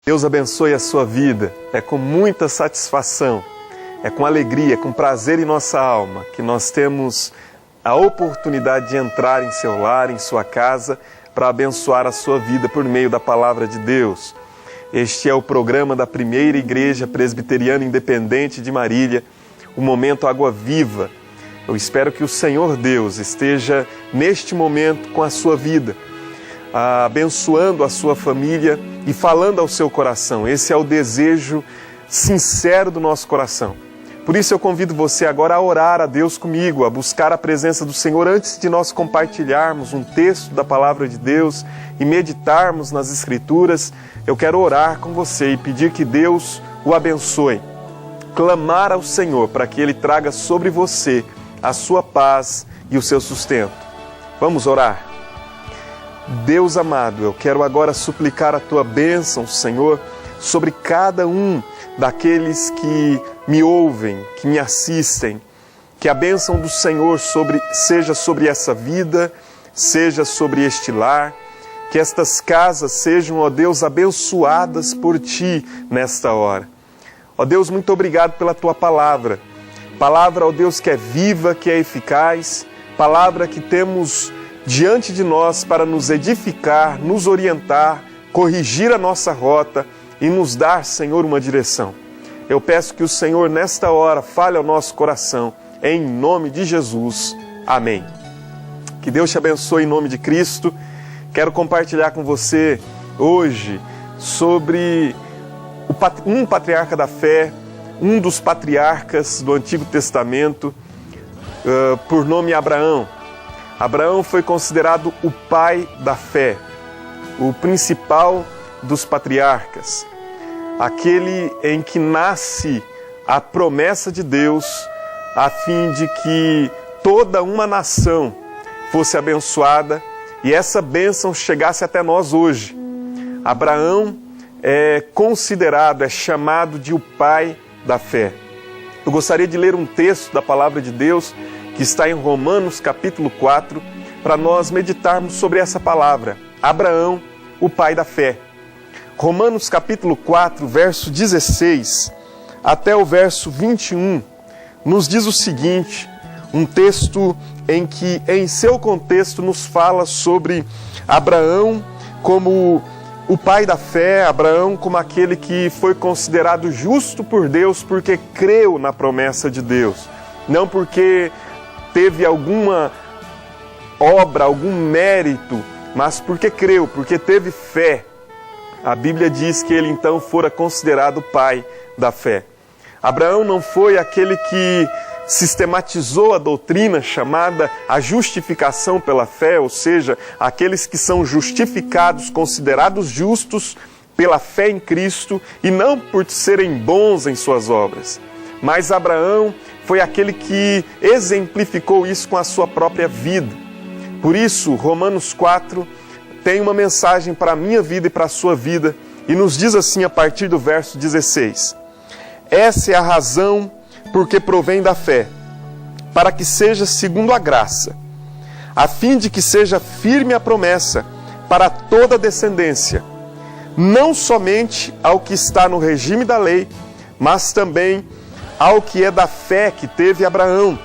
Deus abençoe a sua vida. É com muita satisfação, é com alegria, com prazer em nossa alma que nós temos a oportunidade de entrar em seu lar, em sua casa, para abençoar a sua vida por meio da Palavra de Deus. Este é o programa da Primeira Igreja Presbiteriana Independente de Marília, o Momento Água Viva. Eu espero que o Senhor Deus esteja neste momento com a sua vida, abençoando a sua família e falando ao seu coração. Esse é o desejo sincero do nosso coração. Por isso eu convido você agora a orar a Deus comigo, a buscar a presença do Senhor antes de nós compartilharmos um texto da Palavra de Deus e meditarmos nas Escrituras. Eu quero orar com você e pedir que Deus o abençoe. Clamar ao Senhor para que Ele traga sobre você a sua paz e o seu sustento. Vamos orar? Deus amado, eu quero agora suplicar a Tua bênção, Senhor, sobre cada um daqueles que me ouvem, que me assistem. Que a bênção do Senhor seja sobre essa vida, seja sobre este lar. Que estas casas sejam, ó Deus, abençoadas por Ti nesta hora. Ó Deus, muito obrigado pela Tua palavra. Palavra, ó Deus, que é viva, que é eficaz. Palavra que temos diante de nós para nos edificar, nos orientar, corrigir a nossa rota e nos dar, Senhor, uma direção. Eu peço que o Senhor, nesta hora, fale ao nosso coração, em nome de Jesus. Amém. Que Deus te abençoe em nome de Cristo. Quero compartilhar com você hoje sobre um patriarca da fé, um dos patriarcas do Antigo Testamento, por nome Abraão. Abraão foi considerado o pai da fé, o principal dos patriarcas, aquele em que nasce a promessa de Deus a fim de que toda uma nação fosse abençoada e essa bênção chegasse até nós hoje. Abraão é considerado, é chamado de o pai da fé. Eu gostaria de ler um texto da Palavra de Deus que está em Romanos capítulo 4, para nós meditarmos sobre essa palavra. Abraão, o pai da fé. Romanos capítulo 4, verso 16 até o verso 21, nos diz o seguinte, um texto em que, em seu contexto, nos fala sobre Abraão como o pai da fé, Abraão como aquele que foi considerado justo por Deus porque creu na promessa de Deus, não porque teve alguma obra, algum mérito, mas porque creu, porque teve fé. A Bíblia diz que ele então fora considerado pai da fé. Abraão não foi aquele que sistematizou a doutrina chamada a justificação pela fé, ou seja, aqueles que são justificados, considerados justos pela fé em Cristo e não por serem bons em suas obras. Mas Abraão foi aquele que exemplificou isso com a sua própria vida. Por isso, Romanos 4 tem uma mensagem para a minha vida e para a sua vida, e nos diz assim a partir do verso 16. Essa é a razão porque provém da fé, para que seja segundo a graça, a fim de que seja firme a promessa para toda a descendência, não somente ao que está no regime da lei, mas também ao que é da fé que teve Abraão,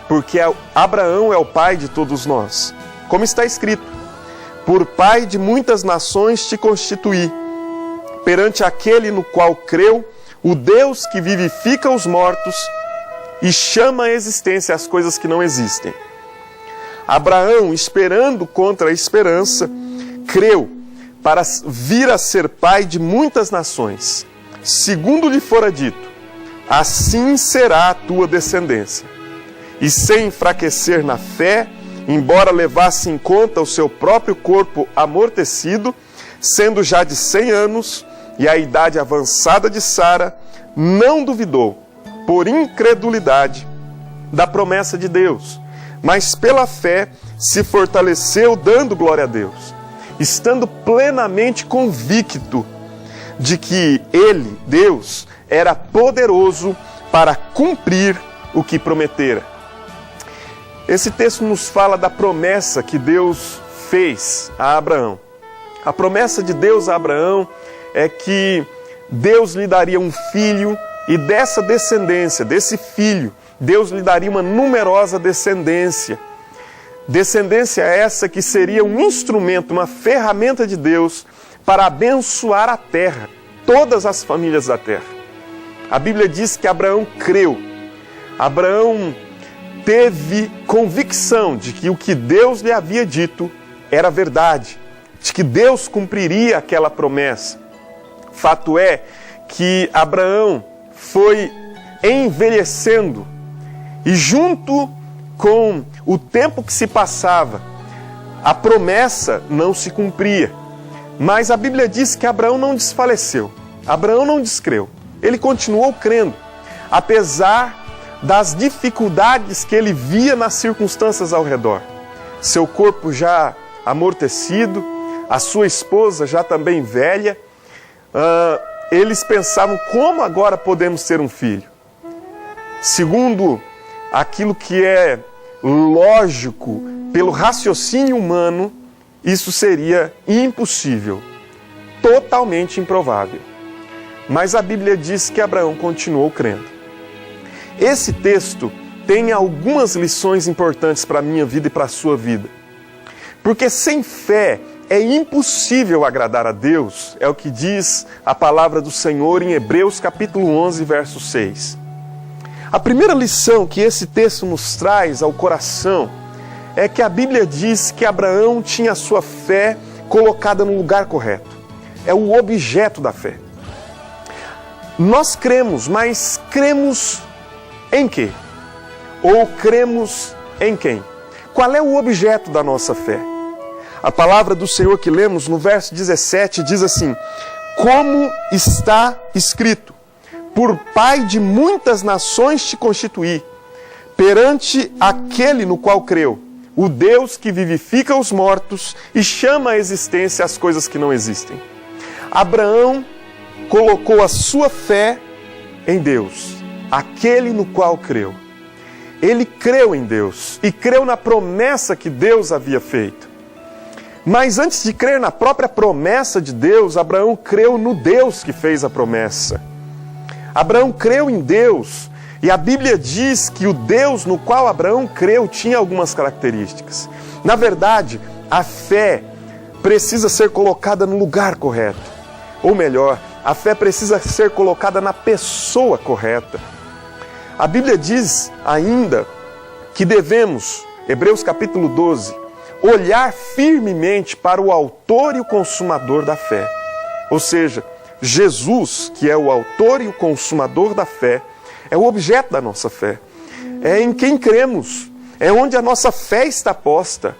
porque Abraão é o pai de todos nós. Como está escrito, por pai de muitas nações te constituí, perante aquele no qual creu, o Deus que vivifica os mortos e chama à existência as coisas que não existem. Abraão, esperando contra a esperança, creu para vir a ser pai de muitas nações, segundo lhe fora dito, assim será a tua descendência. E sem enfraquecer na fé, embora levasse em conta o seu próprio corpo amortecido, sendo já de 100 anos, e a idade avançada de Sara, não duvidou, por incredulidade, da promessa de Deus, mas pela fé se fortaleceu, dando glória a Deus, estando plenamente convicto de que Ele, Deus, era poderoso para cumprir o que prometera. Esse texto nos fala da promessa que Deus fez a Abraão. A promessa de Deus a Abraão é que Deus lhe daria um filho e dessa descendência, desse filho, Deus lhe daria uma numerosa descendência. Descendência essa que seria um instrumento, uma ferramenta de Deus para abençoar a terra, todas as famílias da terra. A Bíblia diz que Abraão creu. Abraão teve convicção de que o que Deus lhe havia dito era verdade, de que Deus cumpriria aquela promessa. Fato é que Abraão foi envelhecendo e junto com o tempo que se passava, a promessa não se cumpria. Mas a Bíblia diz que Abraão não desfaleceu, Abraão não descreu, ele continuou crendo, apesar das dificuldades que ele via nas circunstâncias ao redor. Seu corpo já amortecido, a sua esposa já também velha, eles pensavam, como agora podemos ter um filho? Segundo aquilo que é lógico, pelo raciocínio humano, isso seria impossível, totalmente improvável. Mas a Bíblia diz que Abraão continuou crendo. Esse texto tem algumas lições importantes para a minha vida e para a sua vida. Porque sem fé é impossível agradar a Deus, é o que diz a palavra do Senhor em Hebreus capítulo 11, verso 6. A primeira lição que esse texto nos traz ao coração é que a Bíblia diz que Abraão tinha a sua fé colocada no lugar correto. É o objeto da fé. Nós cremos, mas cremos em quê? Ou cremos em quem? Qual é o objeto da nossa fé? A palavra do Senhor que lemos no verso 17 diz assim: como está escrito, por pai de muitas nações te constituí, perante aquele no qual creu, o Deus que vivifica os mortos e chama à existência as coisas que não existem. Abraão colocou a sua fé em Deus, aquele no qual creu. Ele creu em Deus e creu na promessa que Deus havia feito. Mas antes de crer na própria promessa de Deus, Abraão creu no Deus que fez a promessa. Abraão creu em Deus e a Bíblia diz que o Deus no qual Abraão creu tinha algumas características. Na verdade, a fé precisa ser colocada no lugar correto. Ou melhor, a fé precisa ser colocada na pessoa correta. A Bíblia diz ainda que devemos, Hebreus capítulo 12, olhar firmemente para o autor e o consumador da fé. Ou seja, Jesus, que é o autor e o consumador da fé, é o objeto da nossa fé. É em quem cremos, é onde a nossa fé está posta.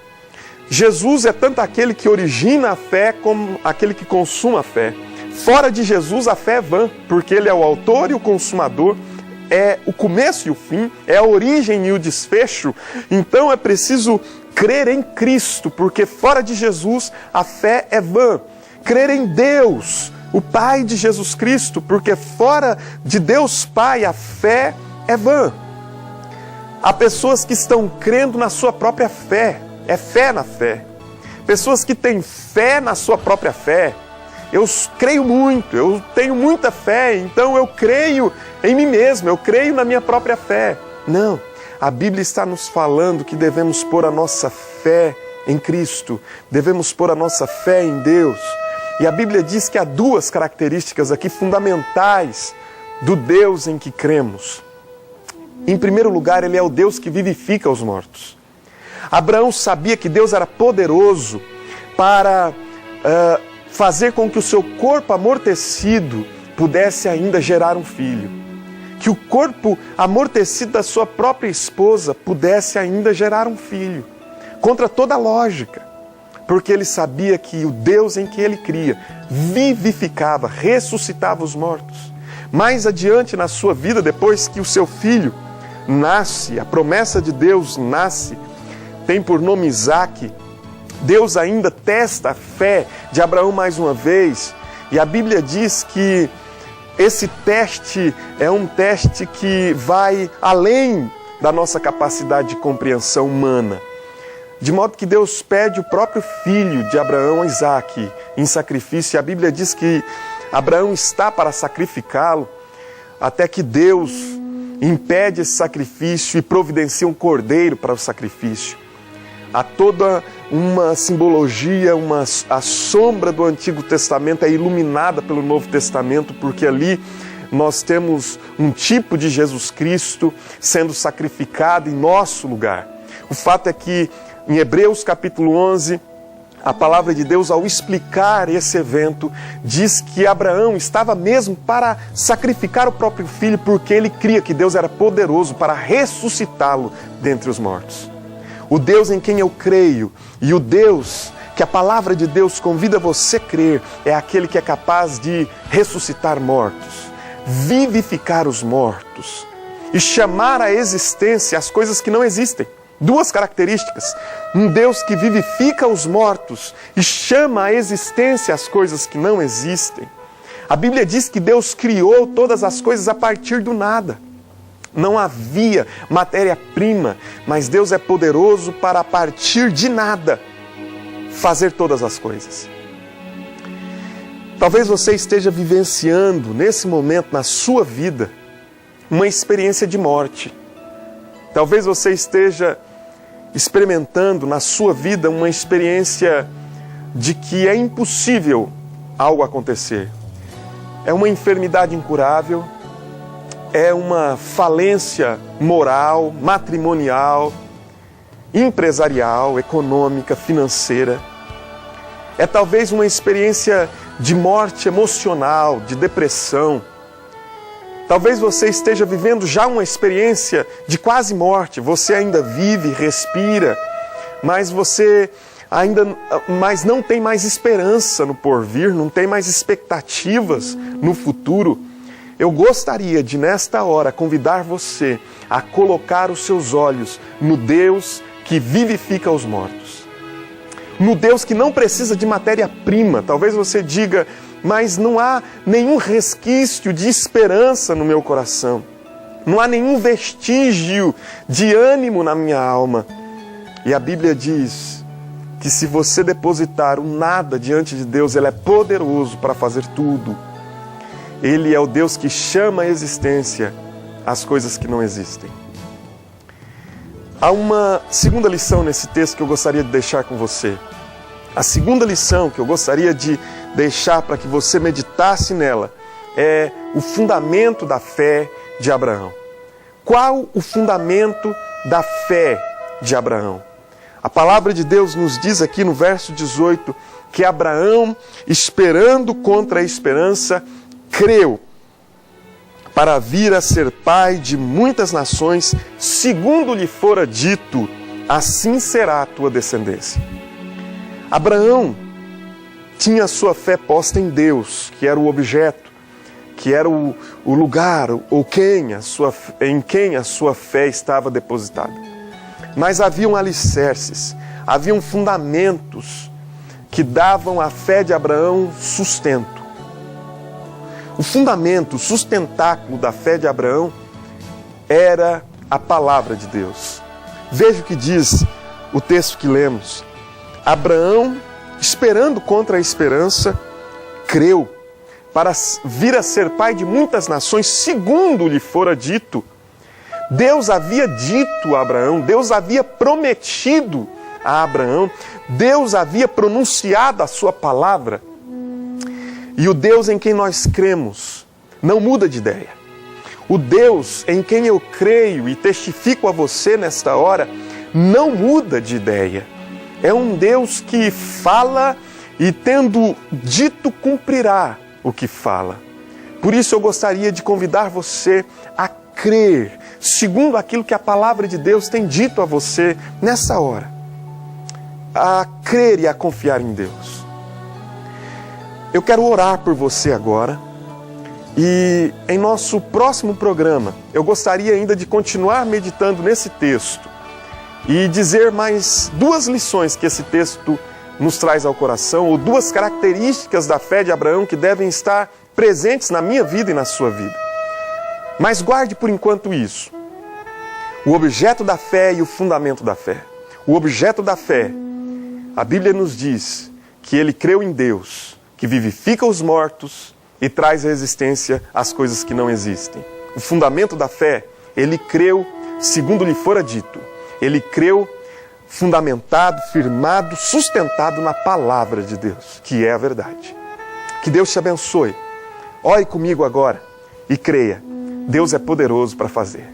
Jesus é tanto aquele que origina a fé como aquele que consuma a fé. Fora de Jesus a fé é vã, porque Ele é o autor e o consumador, é o começo e o fim, é a origem e o desfecho. Então é preciso crer em Cristo, porque fora de Jesus a fé é vã. Crer em Deus, o Pai de Jesus Cristo, porque fora de Deus Pai a fé é vã. Há pessoas que estão crendo na sua própria fé, é fé na fé. Pessoas que têm fé na sua própria fé. Eu creio muito, eu tenho muita fé, então eu creio em mim mesmo, eu creio na minha própria fé. Não, a Bíblia está nos falando que devemos pôr a nossa fé em Cristo, devemos pôr a nossa fé em Deus. E a Bíblia diz que há duas características aqui fundamentais do Deus em que cremos. Em primeiro lugar, Ele é o Deus que vivifica os mortos. Abraão sabia que Deus era poderoso para fazer com que o seu corpo amortecido pudesse ainda gerar um filho. Que o corpo amortecido da sua própria esposa pudesse ainda gerar um filho. Contra toda a lógica. Porque ele sabia que o Deus em que ele cria vivificava, ressuscitava os mortos. Mais adiante na sua vida, depois que o seu filho nasce, a promessa de Deus nasce, tem por nome Isaque, Deus ainda testa a fé de Abraão mais uma vez, e a Bíblia diz que esse teste é um teste que vai além da nossa capacidade de compreensão humana. De modo que Deus pede o próprio filho de Abraão, Isaque, em sacrifício, e a Bíblia diz que Abraão está para sacrificá-lo, até que Deus impede esse sacrifício e providencia um cordeiro para o sacrifício. Há toda uma simbologia, a sombra do Antigo Testamento é iluminada pelo Novo Testamento, porque ali nós temos um tipo de Jesus Cristo sendo sacrificado em nosso lugar. O fato é que em Hebreus capítulo 11, a palavra de Deus, ao explicar esse evento, diz que Abraão estava mesmo para sacrificar o próprio filho, porque ele cria que Deus era poderoso para ressuscitá-lo dentre os mortos. O Deus em quem eu creio e o Deus que a palavra de Deus convida você a crer é aquele que é capaz de ressuscitar mortos, vivificar os mortos e chamar à existência as coisas que não existem. Duas características: um Deus que vivifica os mortos e chama à existência as coisas que não existem. A Bíblia diz que Deus criou todas as coisas a partir do nada. Não havia matéria-prima, mas Deus é poderoso para, a partir de nada, fazer todas as coisas. Talvez você esteja vivenciando, nesse momento, na sua vida, uma experiência de morte. Talvez você esteja experimentando na sua vida uma experiência de que é impossível algo acontecer. É uma enfermidade incurável, é uma falência moral, matrimonial, empresarial, econômica, financeira. É talvez uma experiência de morte emocional, de depressão. Talvez você esteja vivendo já uma experiência de quase morte. Você ainda vive, respira, mas mas não tem mais esperança no porvir, não tem mais expectativas no futuro. Eu gostaria de, nesta hora, convidar você a colocar os seus olhos no Deus que vivifica os mortos. No Deus que não precisa de matéria-prima. Talvez você diga, mas não há nenhum resquício de esperança no meu coração. Não há nenhum vestígio de ânimo na minha alma. E a Bíblia diz que se você depositar o nada diante de Deus, Ele é poderoso para fazer tudo. Ele é o Deus que chama à existência as coisas que não existem. Há uma segunda lição nesse texto que eu gostaria de deixar com você. A segunda lição que eu gostaria de deixar para que você meditasse nela é o fundamento da fé de Abraão. Qual o fundamento da fé de Abraão? A palavra de Deus nos diz aqui no verso 18 que Abraão, esperando contra a esperança, creu para vir a ser pai de muitas nações, segundo lhe fora dito, assim será a tua descendência. Abraão tinha a sua fé posta em Deus, que era o objeto, que era o lugar, ou em quem a sua fé estava depositada. Mas haviam alicerces, haviam fundamentos que davam à fé de Abraão sustento. O fundamento, o sustentáculo da fé de Abraão era a palavra de Deus. Veja o que diz o texto que lemos. Abraão, esperando contra a esperança, creu para vir a ser pai de muitas nações, segundo lhe fora dito. Deus havia dito a Abraão, Deus havia prometido a Abraão, Deus havia pronunciado a sua palavra. E o Deus em quem nós cremos não muda de ideia. O Deus em quem eu creio e testifico a você nesta hora não muda de ideia. É um Deus que fala e, tendo dito, cumprirá o que fala. Por isso eu gostaria de convidar você a crer, segundo aquilo que a palavra de Deus tem dito a você nessa hora. A crer e a confiar em Deus. Eu quero orar por você agora e em nosso próximo programa eu gostaria ainda de continuar meditando nesse texto e dizer mais duas lições que esse texto nos traz ao coração, ou duas características da fé de Abraão que devem estar presentes na minha vida e na sua vida. Mas guarde por enquanto isso. O objeto da fé e o fundamento da fé. O objeto da fé, a Bíblia nos diz que ele creu em Deus, que vivifica os mortos e traz resistência às coisas que não existem. O fundamento da fé, ele creu segundo lhe fora dito. Ele creu fundamentado, firmado, sustentado na palavra de Deus, que é a verdade. Que Deus te abençoe. Ore comigo agora e creia. Deus é poderoso para fazer.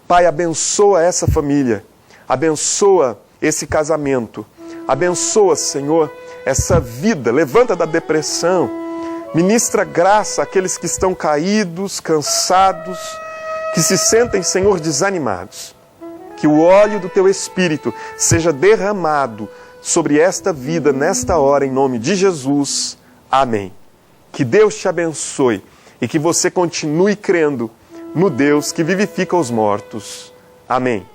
Pai, abençoa essa família. Abençoa esse casamento. Abençoa, Senhor, essa vida. Levanta da depressão. Ministra graça àqueles que estão caídos, cansados, que se sentem, Senhor, desanimados. Que o óleo do Teu Espírito seja derramado sobre esta vida, nesta hora, em nome de Jesus. Amém. Que Deus te abençoe e que você continue crendo no Deus que vivifica os mortos. Amém.